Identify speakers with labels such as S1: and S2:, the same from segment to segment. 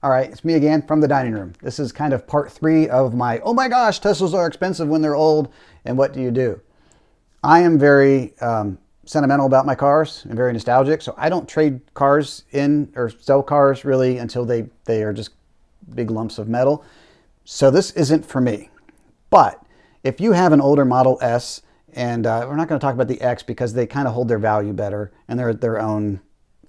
S1: All right, it's me again from the dining room. This is kind of part 3 of my, oh my gosh, Teslas are expensive when they're old, and what do you do? I am very sentimental about my cars and very nostalgic, so I don't trade cars in or sell cars really until they are just big lumps of metal. So this isn't for me. But if you have an older Model S, and we're not going to talk about the X because they kind of hold their value better and they're their own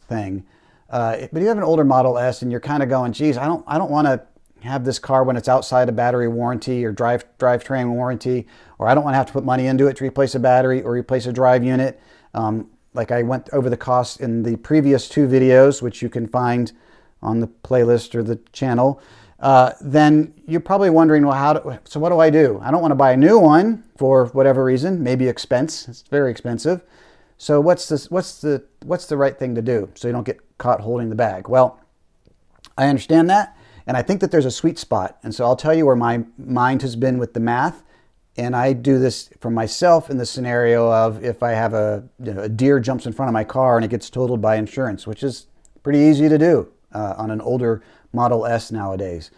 S1: thing. But you have an older Model S and you're kind of going, geez, I don't want to have this car when it's outside a battery warranty or drivetrain warranty, or I don't want to have to put money into it to replace a battery or replace a drive unit. Like I went over the costs in the previous 2 videos, which you can find on the playlist or the channel. Then you're probably wondering, well, so what do I do? I don't want to buy a new one for whatever reason, maybe expense. It's very expensive. So what's the right thing to do so you don't get caught holding the bag? Well, I understand that, and I think that there's a sweet spot. And so I'll tell you where my mind has been with the math. And I do this for myself in the scenario of if I have a deer jumps in front of my car and it gets totaled by insurance, which is pretty easy to do on an older Model S nowadays.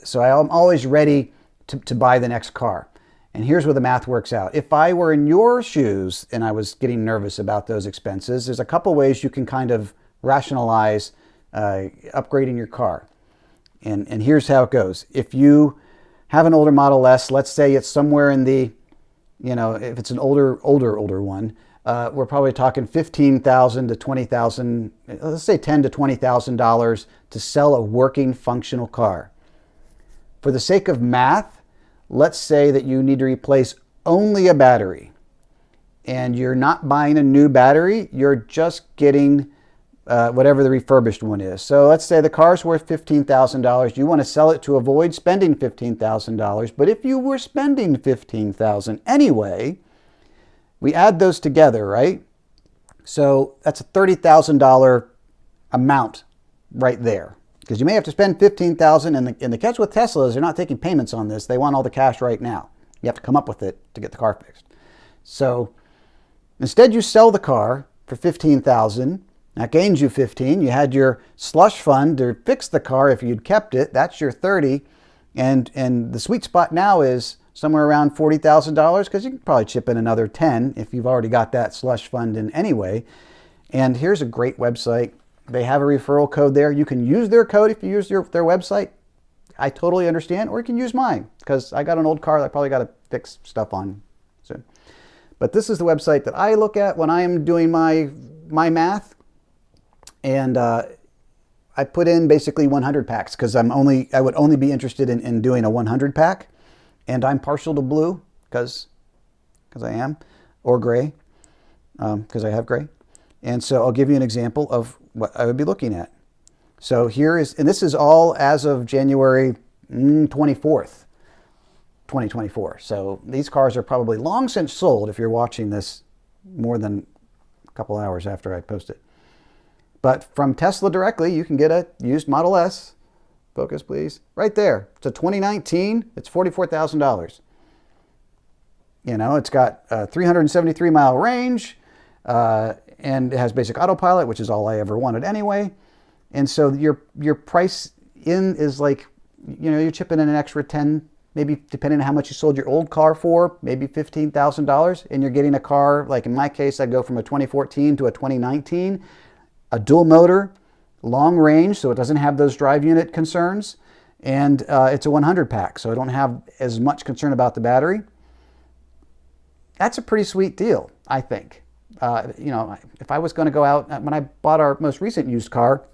S1: So I'm always ready to buy the next car. And here's where the math works out. If I were in your shoes and I was getting nervous about those expenses, there's a couple ways you can kind of rationalize upgrading your car. And here's how it goes. If you have an older Model S, let's say it's somewhere in the, if it's an older one, we're probably talking $15,000 to $20,000, let's say $10,000 to $20,000 to sell a working, functional car. For the sake of math, let's say that you need to replace only a battery, and you're not buying a new battery, you're just getting whatever the refurbished one is. So let's say the car's worth $15,000. You want to sell it to avoid spending $15,000, but if you were spending $15,000 anyway, we add those together, right? So that's a $30,000 amount right there. Because you may have to spend $15,000, and the catch with Tesla is they're not taking payments on this. They want all the cash right now. You have to come up with it to get the car fixed. So instead you sell the car for $15,000. That gains you 15. You had your slush fund to fix the car if you'd kept it. That's your 30. And the sweet spot now is somewhere around $40,000 because you can probably chip in another 10 if you've already got that slush fund in anyway. And here's a great website. They have a referral code there. You can use their code if you use their website. I totally understand. Or you can use mine because I got an old car that I probably got to fix stuff on soon. But this is the website that I look at when I am doing my math. And I put in basically 100 packs because I would only be interested in doing a 100 pack. And I'm partial to blue because I am, or gray because I have gray. And so I'll give you an example of what I would be looking at. So here is, and this is all as of January 24th, 2024. So these cars are probably long since sold if you're watching this more than a couple hours after I post it. But from Tesla directly, you can get a used Model S. Focus, please. Right there. It's a 2019. It's $44,000. It's got a 373-mile range, and it has basic autopilot, which is all I ever wanted anyway. And so your price in is like, you're chipping in an extra 10, maybe depending on how much you sold your old car for, maybe $15,000, and you're getting a car, like in my case, I'd go from a 2014 to a 2019. A dual motor, long range, so it doesn't have those drive unit concerns, and it's a 100 pack, so I don't have as much concern about the battery. That's a pretty sweet deal, I think. If I was going to go out, when I bought our most recent used car,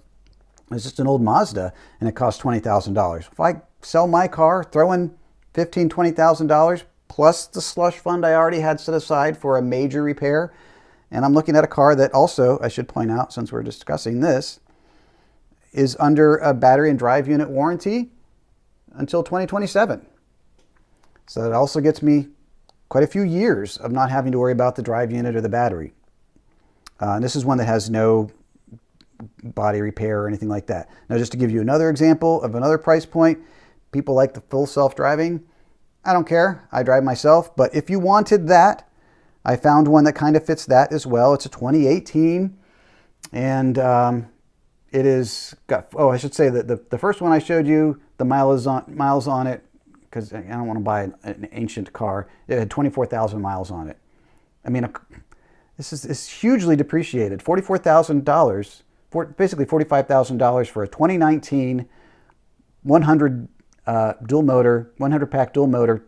S1: it was just an old Mazda, and it cost $20,000. If I sell my car, throw in $15,000, $20,000 plus the slush fund I already had set aside for a major repair. And I'm looking at a car that also, I should point out, since we're discussing this, is under a battery and drive unit warranty until 2027. So that also gets me quite a few years of not having to worry about the drive unit or the battery. And this is one that has no body repair or anything like that. Now, just to give you another example of another price point, people like the full self-driving. I don't care. I drive myself. But if you wanted that, I found one that kind of fits that as well. It's a 2018, and it is got, oh, I should say that the first one I showed you, the miles on it, because I don't want to buy an ancient car. It had 24,000 miles on it. I mean, this is hugely depreciated. $44,000, basically $45,000 for a 2019 100 dual motor, 100 pack dual motor,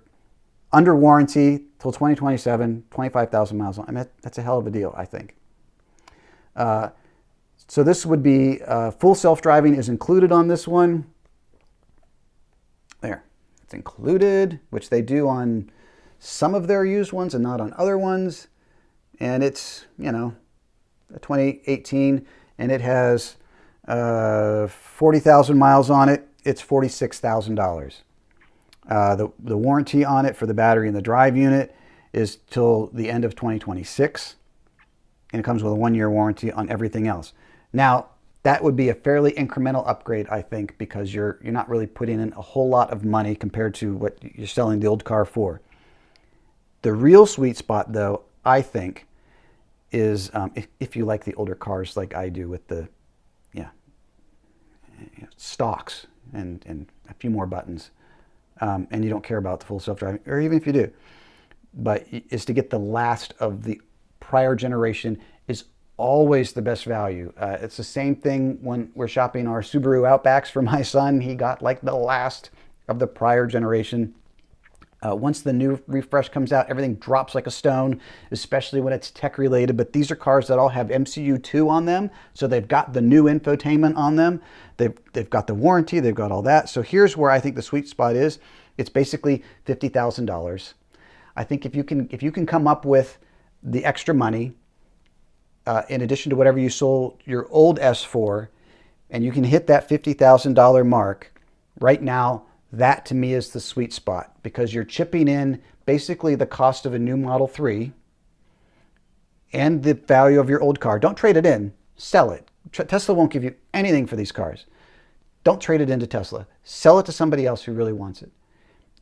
S1: under warranty till 2027, 25,000 miles on. I mean, that's a hell of a deal, I think. So this would be full self-driving is included on this one. There, it's included, which they do on some of their used ones and not on other ones. And it's, you know, a 2018, and it has 40,000 miles on it. It's $46,000. The warranty on it for the battery and the drive unit is till the end of 2026. And it comes with a 1-year warranty on everything else. Now, that would be a fairly incremental upgrade, I think, because you're not really putting in a whole lot of money compared to what you're selling the old car for. The real sweet spot, though, I think, is if you like the older cars like I do with the stalks and a few more buttons, and you don't care about the full self-driving, or even if you do, but is to get the last of the prior generation is always the best value. It's the same thing when we're shopping our Subaru Outbacks for my son. He got like the last of the prior generation. Once the new refresh comes out, everything drops like a stone, especially when it's tech related. But these are cars that all have MCU2 on them, so they've got the new infotainment on them. They've got the warranty, they've got all that. So here's where I think the sweet spot is. It's basically $50,000. I think if you can come up with the extra money, in addition to whatever you sold your old S for, and you can hit that $50,000 mark, right now, that to me is the sweet spot, because you're chipping in basically the cost of a new Model 3 and the value of your old car. Don't trade it in, sell it. Tesla won't give you anything for these cars. Don't trade it into Tesla. Sell it to somebody else who really wants it.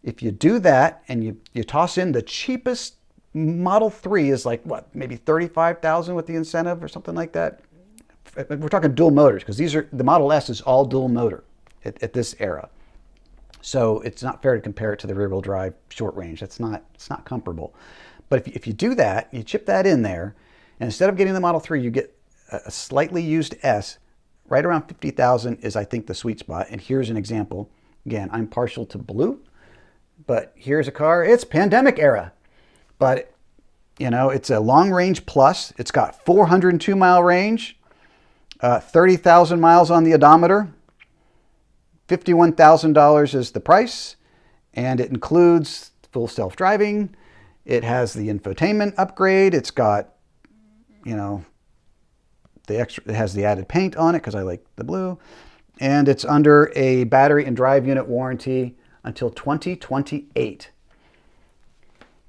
S1: If you do that and you toss in the cheapest Model 3 is like, what, maybe $35,000 with the incentive or something like that. We're talking dual motors, because the Model S is all dual motor at this era. So it's not fair to compare it to the rear-wheel drive short range. It's not comparable. But if you do that, you chip that in there, and instead of getting the Model 3, you get a slightly used S. Right around $50,000 is, I think, the sweet spot. And here's an example. Again, I'm partial to blue, but here's a car. It's pandemic era, but you know, it's a long range plus. It's got 402 mile range, 30,000 miles on the odometer. $51,000 is the price, and it includes full self-driving. It has the infotainment upgrade. It's got, you know, it has the added paint on it because I like the blue, and it's under a battery and drive unit warranty until 2028.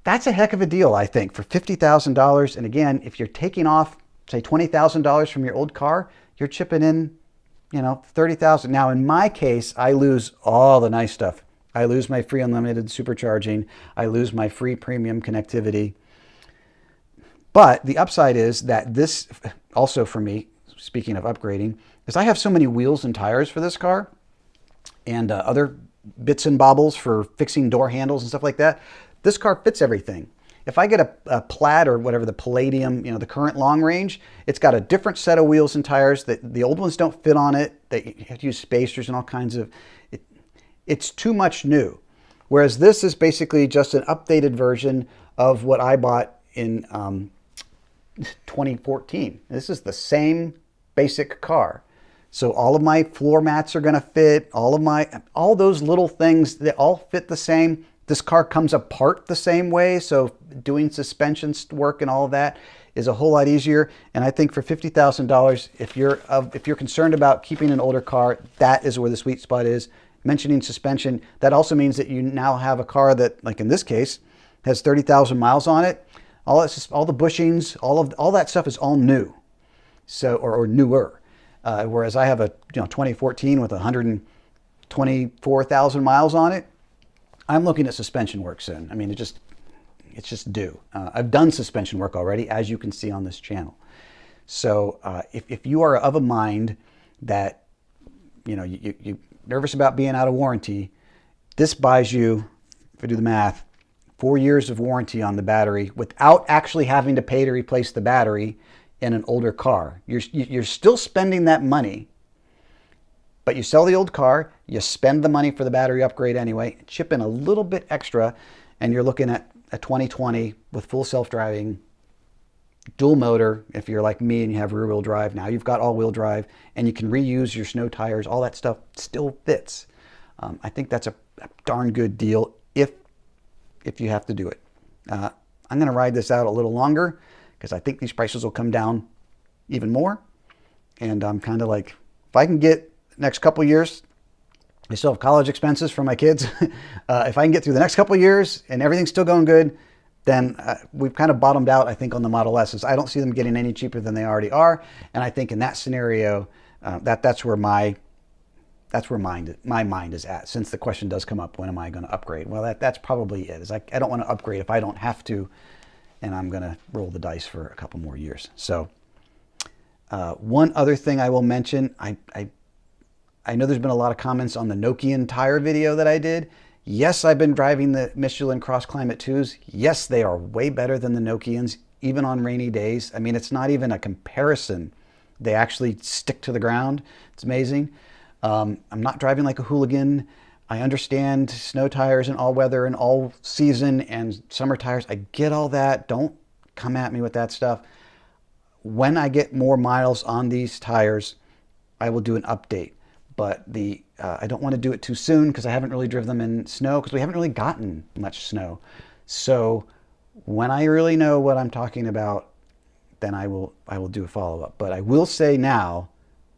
S1: That's a heck of a deal, I think, for $50,000. And again, if you're taking off, say, $20,000 from your old car, you're chipping in, you know, $30,000. Now, in my case, I lose all the nice stuff. I lose my free unlimited supercharging. I lose my free premium connectivity. But the upside is that this, also for me, speaking of upgrading, is I have so many wheels and tires for this car and other bits and bobbles for fixing door handles and stuff like that. This car fits everything. If I get a Plaid or whatever, the Palladium, you know, the current long range, it's got a different set of wheels and tires that the old ones don't fit on it. They have to use spacers and all kinds of, it's too much new. Whereas this is basically just an updated version of what I bought in 2014. This is the same basic car. So all of my floor mats are gonna fit, all those little things, they all fit the same. This car comes apart the same way, so doing suspension work and all of that is a whole lot easier. And I think for $50,000, if you're concerned about keeping an older car, that is where the sweet spot is. Mentioning suspension, that also means that you now have a car that, like in this case, has 30,000 miles on it. All the bushings, all that stuff is all new, so or newer. Whereas I have a 2014 with 124,000 miles on it. I'm looking at suspension work soon. I mean, it's just due. I've done suspension work already, as you can see on this channel. So if you are of a mind that, you know, you're nervous about being out of warranty. This buys you, if I do the math, 4 years of warranty on the battery without actually having to pay to replace the battery in an older car. You're still spending that money, but you sell the old car, you spend the money for the battery upgrade anyway, chip in a little bit extra, and you're looking at a 2020 with full self-driving, dual motor. If you're like me and you have rear-wheel drive, now you've got all-wheel drive, and you can reuse your snow tires. All that stuff still fits. I think that's a darn good deal if you have to do it. I'm going to ride this out a little longer because I think these prices will come down even more. And I'm kind of like, if I can get next couple years, I still have college expenses for my kids. If I can get through the next couple years and everything's still going good, then we've kind of bottomed out, I think, on the Model S's. I don't see them getting any cheaper than they already are. And I think in that scenario, that's where my mind is at. Since the question does come up, when am I going to upgrade? Well, that's probably it. Is I don't want to upgrade if I don't have to, and I'm going to roll the dice for a couple more years. So one other thing I will mention, I know there's been a lot of comments on the Nokian tire video that I did. Yes, I've been driving the Michelin Cross Climate 2s. Yes, they are way better than the Nokians, even on rainy days. I mean, it's not even a comparison. They actually stick to the ground. It's amazing. I'm not driving like a hooligan. I understand snow tires and all weather and all season and summer tires. I get all that. Don't come at me with that stuff. When I get more miles on these tires, I will do an update. But I don't want to do it too soon because I haven't really driven them in snow because we haven't really gotten much snow. So when I really know what I'm talking about, then I will do a follow-up. But I will say now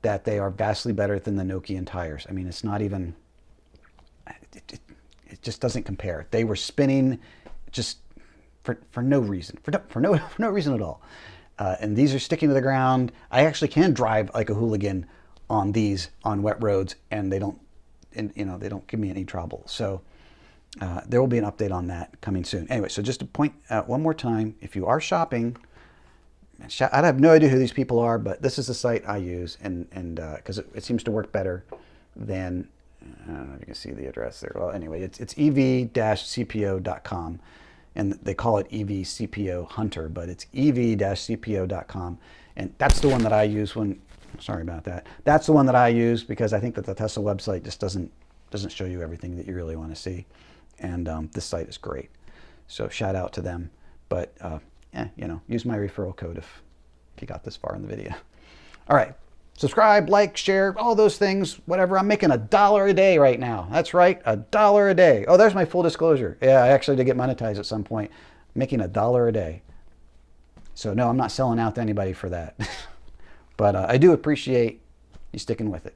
S1: that they are vastly better than the Nokian tires. I mean, it's not even, it just doesn't compare. They were spinning just for no reason, for no reason at all. And these are sticking to the ground. I actually can drive like a hooligan on these on wet roads, and they don't give me any trouble. So there will be an update on that coming soon. Anyway, so just to point out one more time, if you are shopping, I have no idea who these people are, but this is the site I use, and because it seems to work better than, I don't know if you can see the address there. Well, anyway, it's EV-CPO.com, and they call it EV-CPO Hunter, but it's EV-CPO.com, and that's the one that I use when. Sorry about that. That's the one that I use because I think that the Tesla website just doesn't show you everything that you really want to see, and this site is great. So shout out to them. But use my referral code if you got this far in the video. All right, subscribe, like, share, all those things, whatever. I'm making $1 a day right now. That's right, $1 a day. Oh, there's my full disclosure. Yeah, I actually did get monetized at some point, making $1 a day. So no, I'm not selling out to anybody for that. But I do appreciate you sticking with it.